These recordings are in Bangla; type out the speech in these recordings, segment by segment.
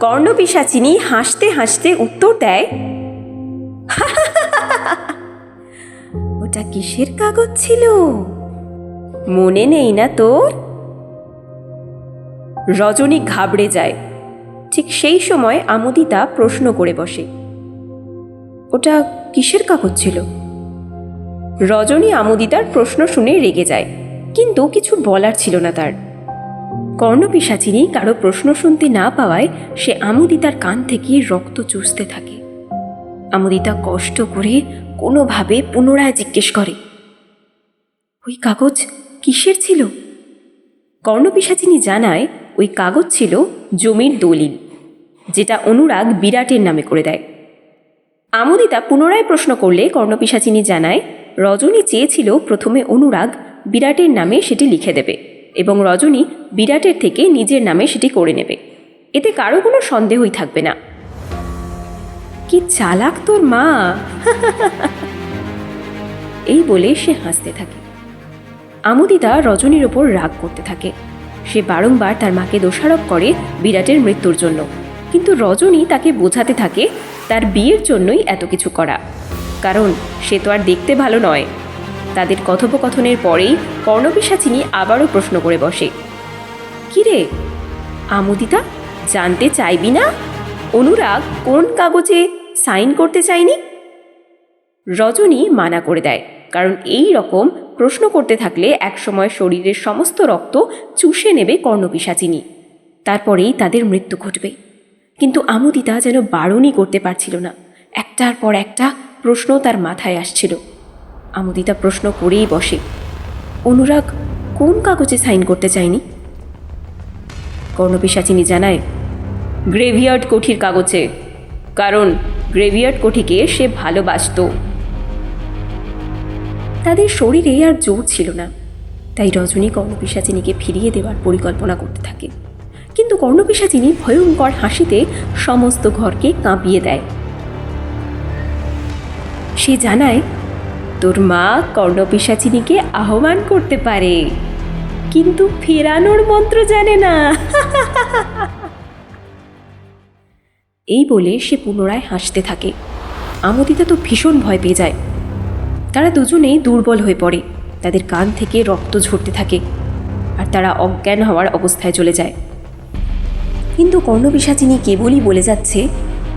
কর্ণপিশাচিনী হাসতে হাসতে উত্তর দেয়, ওটা কিসের কাগজ ছিল, মনে নেই না তোর? রজনী ঘাবড়ে যায়। ঠিক সেই সময় আমোদিতা প্রশ্ন করে বসে, ওটা কিসের কাগজ ছিল? রজনী আমোদিতার প্রশ্ন শুনে রেগে যায়, কিন্তু কিছু বলার ছিল না তার। কর্ণপিশাচিনী কারো প্রশ্ন শুনতে না পাওয়ায় সে আমোদিতার কান থেকে রক্ত চুষতে থাকে। আমোদিতা কষ্ট করে কোনোভাবে পুনরায় জিজ্ঞেস করে, ওই কাগজ কিসের ছিল? কর্ণপিশাচিনী জানায় ওই কাগজ ছিল জমির দলিল, যেটা অনুরাগ বিরাটের নামে করে দেয়। আমোদিতা পুনরায় প্রশ্ন করলে কর্ণপিশাচিনী জানায় রজনী চেয়েছিল প্রথমে অনুরাগ বিরাটের নামে সেটি লিখে দেবে এবং রজনী বিরাটের থেকে নিজের নামে সেটি করে নেবে, এতে কারো কোনো সন্দেহই থাকবে না। কি চালাক তোর মা! এই বলে সে হাসতে থাকে। আমোদিতা রজনীর ওপর রাগ করতে থাকে। সে বারংবার তার মাকে দোষারোপ করে বিরাটের মৃত্যুর জন্য, কিন্তু রজনী তাকে বোঝাতে থাকে তার বিয়ের জন্যই এত কিছু করা, কারণ সে তো আর দেখতে ভালো নয়। তাদের কথোপকথনের পরেই কর্ণপিশাচিনী আবারও প্রশ্ন করে বসে, কিরে আমোদিতা, জানতে চাইবি না অনুরাগ কোন কাগজে সাইন করতে চায়নি? রজনী মানা করে দেয়, কারণ এই রকম প্রশ্ন করতে থাকলে একসময় শরীরের সমস্ত রক্ত চুষে নেবে কর্ণপিশাচিনী, তারপরেই তাদের মৃত্যু ঘটবে। কিন্তু আমোদিতা যেন বারণই করতে পারছিল না, একটার পর একটা প্রশ্ন তার মাথায় আসছিল। আমোদিতা প্রশ্ন করেই বসে, অনুরাগ কোন কাগজে সাইন করতে চায়নি? কর্ণপিশাচিনী জানায়, গ্রেভিয়ার্ড কোঠির কাগজে, কারণ গ্রেভিয়ার্ড কোঠিকে সে ভালোবাসত। তাদের শরীরে আর জোর ছিল না, তাই রজনী কর্ণপিশাচিনীকে ফিরিয়ে দেওয়ার পরিকল্পনা করতে থাকে, কিন্তু কর্ণপিশাচিনী ভয়ঙ্কর হাসিতে সমস্ত ঘরকে কাঁপিয়ে দেয়। সে জানায়, তোর মা কর্ণপিশাচিনীকে আহ্বান করতে পারে, কিন্তু ফেরানোর মন্ত্র জানে না। এই বলে সে পুনরায় হাসতে থাকে। আমোদিতা তো ভীষণ ভয় পেয়ে যায়। তারা দুজনেই দুর্বল হয়ে পড়ে, তাদের কান থেকে রক্ত ঝরতে থাকে, আর তারা অজ্ঞান হওয়ার অবস্থায় চলে যায়। কিন্তু কর্ণপিশাচিনী কেবলই বলে যাচ্ছে,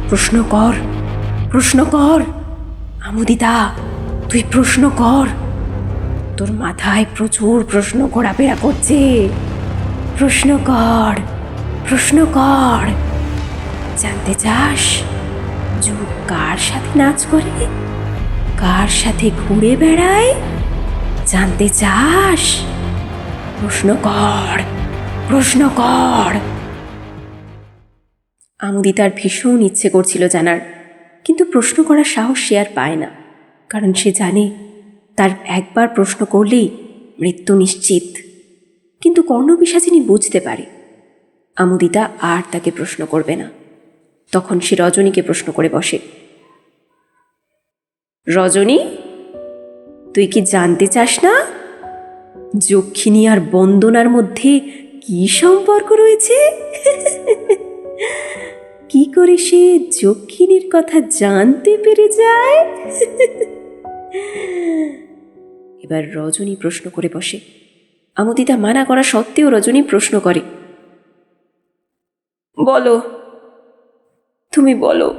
প্রশ্ন কর, প্রশ্ন কর আমোদিতা, তুই প্রশ্ন কর, তোর মাথায় প্রচুর প্রশ্ন ঘোরাফেরা করছে, প্রশ্ন কর, প্রশ্ন কর। জানতে চাস যুগ কার সাথে নাচ করে, কার সাথে ঘুরে বেড়ায়? জানতে চাস? প্রশ্ন কর, প্রশ্ন কর। আমোদিতার ভীষণ ইচ্ছে করছিল জানার, কিন্তু প্রশ্ন করার সাহস সে আর পায় না, কারণ সে জানে তার একবার প্রশ্ন করলেই মৃত্যু নিশ্চিত। কিন্তু কর্ণপিশাচিনী বুঝতে পারে আমোদিতা আর তাকে প্রশ্ন করবে না। তখন সে রজনীকে প্রশ্ন করে বসে, রজনী, তুই কি জানতে চাস না যক্ষিণী আর বন্দনার মধ্যে কি সম্পর্ক রয়েছে? কি করে সে যক্ষিণীর কথা জানতে পেরে যায়? এবার রজনী প্রশ্ন করে বসে। আমোদিতা মানা করা সত্ত্বেও রজনী প্রশ্ন করে, বলো, তুমি বলো।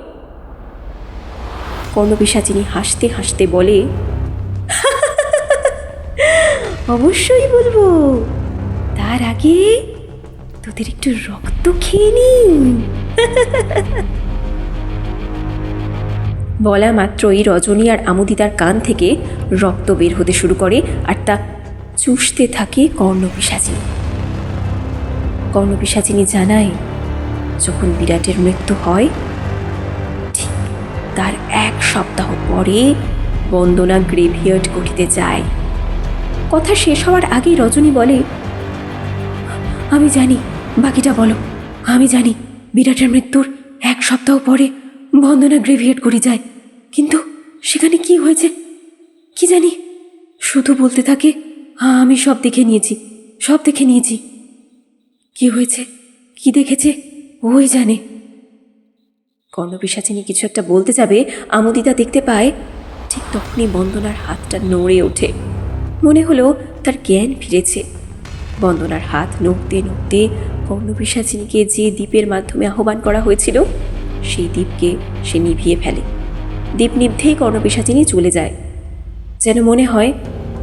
কর্ণপিশাচিনী হাসতে হাসতে বলে, অবশ্যই বলবো, তার আগে তোদের একটু রক্ত খেয়ে নি। বলা মাত্রই রজনী আর আমোদিতার কান থেকে রক্ত বের হতে শুরু করে, আর তা চুষতে থাকে কর্ণপিশাচিনী। কর্ণপিশাচিনী জানায়, যখন বিরাটের মৃত্যু হয় ঠিক তার 1 সপ্তাহ পরে বন্দনা গ্রেভিয়ার্ড কোঠিতে যায়। কথা শেষ হওয়ার আগেই রজনী বলে, আমি জানি, বাকিটা বলো। আমি জানি বিরাটের মৃত্যুর 1 সপ্তাহ পরে বন্দনা গ্রেভিয়ার্ড কোঠি যায়, কিন্তু সেখানে কি হয়েছে কি জানি, শুধু বলতে থাকে, আমি সব দেখে নিয়েছি, সব দেখে নিয়েছি। কি হয়েছে, কি দেখেছে ওই জানে, কর্ণপিশাচিনী কিছু একটা বলতে যাবে, আমোদিতা দেখতে পায় ঠিক তখনই বন্দনার হাতটা নড়ে ওঠে। মনে হলো তার জ্ঞান ফিরেছে। বন্দনার হাত নড়তে নড়তে কর্ণপিশাচিনীকে যে দ্বীপের মাধ্যমে আহ্বান করা হয়েছিল সেই দ্বীপকে সে নিভিয়ে ফেলে। দ্বীপ নিভতেই কর্ণপিশাচিনী চলে যায়। যেন মনে হয়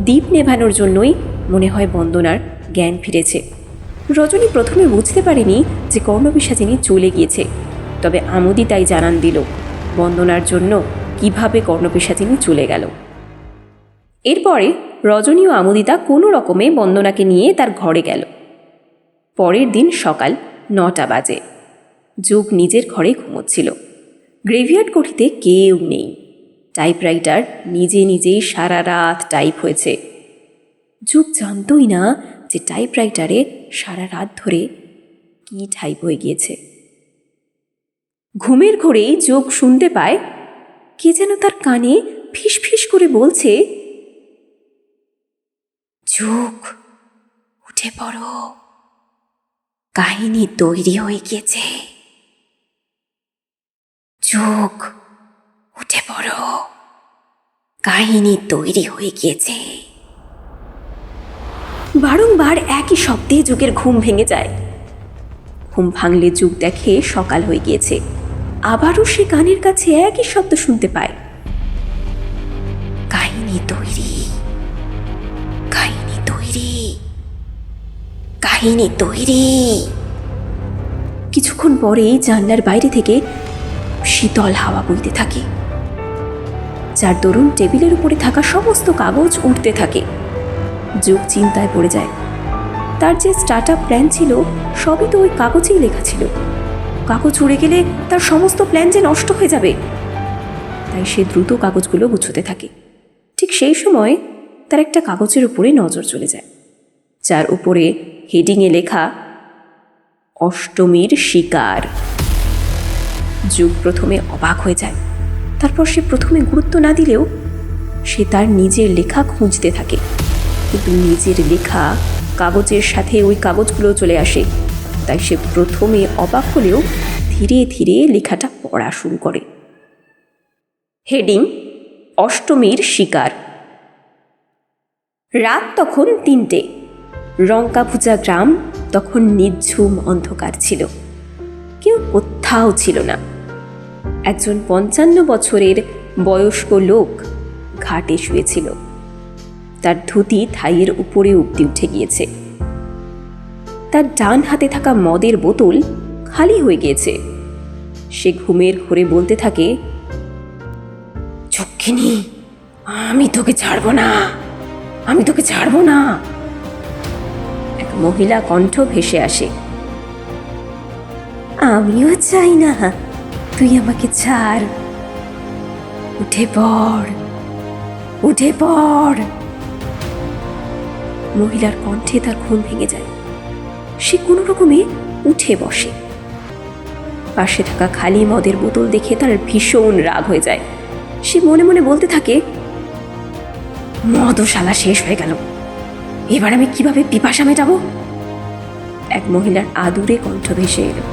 দ্বীপ নেভানোর জন্যই মনে হয় বন্দনার জ্ঞান ফিরেছে। রজনী প্রথমে বুঝতে পারেনি যে কর্ণপিশাচিনী চলে গিয়েছে, তবে আমোদিতাই জানান দিল বন্দনার জন্য কিভাবে কর্ণপিশাচিনী চলে গেল। এরপরে রজনী ও আমোদিতা কোনো রকমে বন্দনাকে নিয়ে তার ঘরে গেল। পরের দিন সকাল 9টা বাজে। যোগ নিজের ঘরে ঘুমোচ্ছিল। গ্রেভিয়ার্ড কোঠিতে কেউ নেই। টাইপরাইটার নিজে নিজেই সারা রাত টাইপ হয়েছে। যোগ জানতই না যে টাইপরাইটারে সারা রাত ধরে কি টাইপ হয়ে গিয়েছে। ঘুমের ঘোরেই যোগ শুনতে পায় কে যেন তার কানে ফিস ফিস করে বলছে, যোগ উঠে পড়ো, কাহিনী তৈরি হয়ে গিয়েছে। যোগ উঠে পড়ো, কাহিনী তৈরি হয়ে গিয়েছে। বারংবার একই শব্দে যোগের ঘুম ভেঙে যায়। ঘুম ভাঙলে যোগ দেখে সকাল হয়ে গিয়েছে। আবারও সে কানের কাছে একই শব্দ শুনতে পায়, কাহিনী তৈরি, কাহিনী তৈরি, কাহিনী তৈরি। কিছুক্ষণ পরেই জানলার বাইরে থেকে শীতল হাওয়া বইতে থাকে, যার দরুন টেবিলের উপরে থাকা সমস্ত কাগজ উঠতে থাকে। যোগ চিন্তায় পড়ে যায়। তার যে স্টার্ট আপ প্ল্যান ছিল সবই তো ওই কাগজেই লেখা ছিল। কাগজ উড়ে গেলে তার সমস্ত প্ল্যান যে নষ্ট হয়ে যাবে। তাই সে দ্রুত কাগজগুলো গুছোতে থাকে। ঠিক সেই সময় তার একটা কাগজের উপরে নজর চলে যায়, যার উপরে হেডিংয়ে লেখা অষ্টমীর শিকার। যোগ প্রথমে অবাক হয়ে যায়। তারপর সে প্রথমে গুরুত্ব না দিলেও সে তার নিজের লেখা খুঁজতে থাকে, কিন্তু নিজের লেখা কাগজের সাথে ওই কাগজগুলো চলে আসে। তাই সে প্রথমে অবাক হলেও ধীরে ধীরে লেখাটা পড়া শুরু করে। হেডিং অষ্টমীর শিকার। রাত তখন 3টে। রঙ্কাভুজা গ্রাম তখন নিঝুম অন্ধকার ছিল। কেউ কোথাও ছিল না। একজন 55 বছরের বয়স্ক লোক ঘাটে শুয়েছিল। তার ধুতি থাইয়ের উপরে অবধি উঠে গিয়েছে। তার ডান হাতে থাকা মদের বোতল খালি হয়ে গিয়েছে। সে ঘুমের ঘোরে বলতে থাকে, যক্ষিণী, আমি তোকে ছাড়ব না, আমি তোকে ছাড়ব না। এক মহিলা কণ্ঠ ভেসে আসে, আমিও চাই না তুই আমাকে ছাড়, উঠে পড়, উঠে পড়। মহিলার কণ্ঠে তার ঘুম ভেঙে যায়। সে কোনো রকমে উঠে বসে। পাশে থাকা খালি মদের বোতল দেখে তার ভীষণ রাগ হয়ে যায়। সে মনে মনে বলতে থাকে, মদশালা শেষ হয়ে গেল, এবার আমি কিভাবে পিপাসা মেটাবো? এক মহিলার আদুরে কণ্ঠ ভেসে এলো,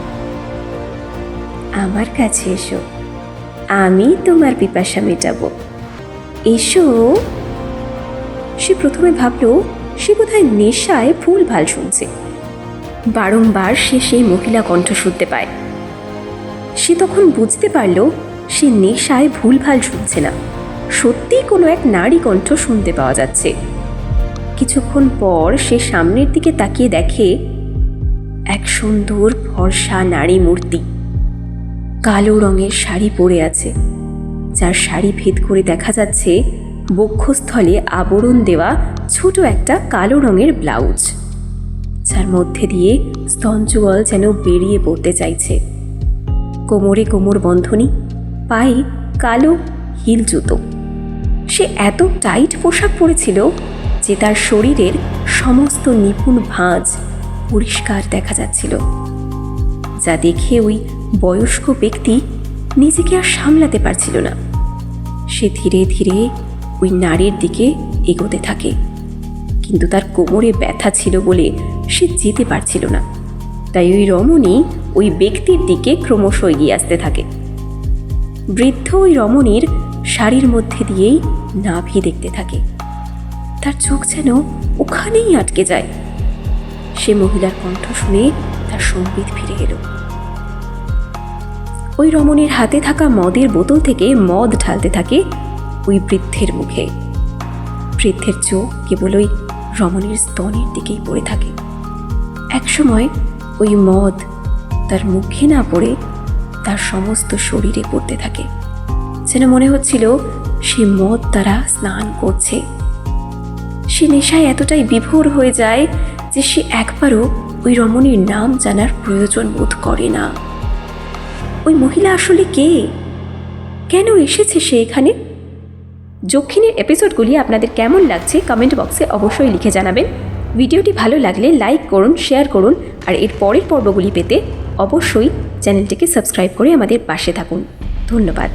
আমার কাছে এসো, আমি তোমার পিপাসা মেটাবো, এসো। সে প্রথমে ভাবলো সে বোধহয় নেশায় ভুলভাল শুনছে। বারংবার সে সেই মহিলা কণ্ঠ শুনতে পায়। সে তখন বুঝতে পারল সে নেশায় ভুলভাল শুনছে না, সত্যিই কোনো এক নারী কণ্ঠ শুনতে পাওয়া যাচ্ছে। কিছুক্ষণ পর সে সামনের দিকে তাকিয়ে দেখে এক সুন্দর ফর্সা নারী মূর্তি কালো রঙের শাড়ি পরে আছে, যার শাড়ি ভেদ করে দেখা যাচ্ছে বক্ষস্থলে আবরণ দেওয়া ছোট একটা কালো রঙের ব্লাউজ, যার মধ্যে দিয়ে স্তনযুগল যেন বেরিয়ে পড়তে চাইছে। কোমরে কোমর বন্ধনী, পায়ে কালো হিল জুতো। সে এত টাইট পোশাক পরেছিল যে তার শরীরের সমস্ত নিপুণ ভাঁজ পরিষ্কার দেখা যাচ্ছিল, যা দেখে ওই বয়স্ক ব্যক্তি নিজেকে আর সামলাতে পারছিল না। সে ধীরে ধীরে ওই নারীর দিকে এগোতে থাকে, কিন্তু তার কোমরে ব্যথা ছিল বলে সে যেতে পারছিল না। তাই ওই রমণী ওই ব্যক্তির দিকে ক্রমশ এগিয়ে আসতে থাকে। বৃদ্ধ ওই রমণীর শাড়ির মধ্যে দিয়েই নাভি দেখতে থাকে। তার চোখ যেন ওখানেই আটকে যায়। সে মহিলার কণ্ঠ শুনে তার সম্বিত ফিরে এলো। ওই রমণীর হাতে থাকা মদের বোতল থেকে মদ ঢালতে থাকে ওই বৃদ্ধের মুখে। বৃদ্ধের চোখ কেবল ওই রমণীর স্তনের দিকেই পড়ে থাকে। একসময় ওই মদ তার মুখে না পড়ে তার সমস্ত শরীরে পড়তে থাকে, যেন মনে হচ্ছিল সে মদ দ্বারা স্নান করছে। সে নেশায় এতটাই বিভোর হয়ে যায় যে সে একবারও ওই রমণীর নাম জানার প্রয়োজন বোধ করে না। ওই মহিলা আসলে কে? কেন এসেছে সে এখানে? যক্ষিণীর এপিসোডগুলি আপনাদের কেমন লাগছে কমেন্ট বক্সে অবশ্যই লিখে জানাবেন। ভিডিওটি ভালো লাগলে লাইক করুন, শেয়ার করুন, আর এর পরের পর্বগুলি পেতে অবশ্যই চ্যানেলটিকে সাবস্ক্রাইব করে আমাদের পাশে থাকুন। ধন্যবাদ।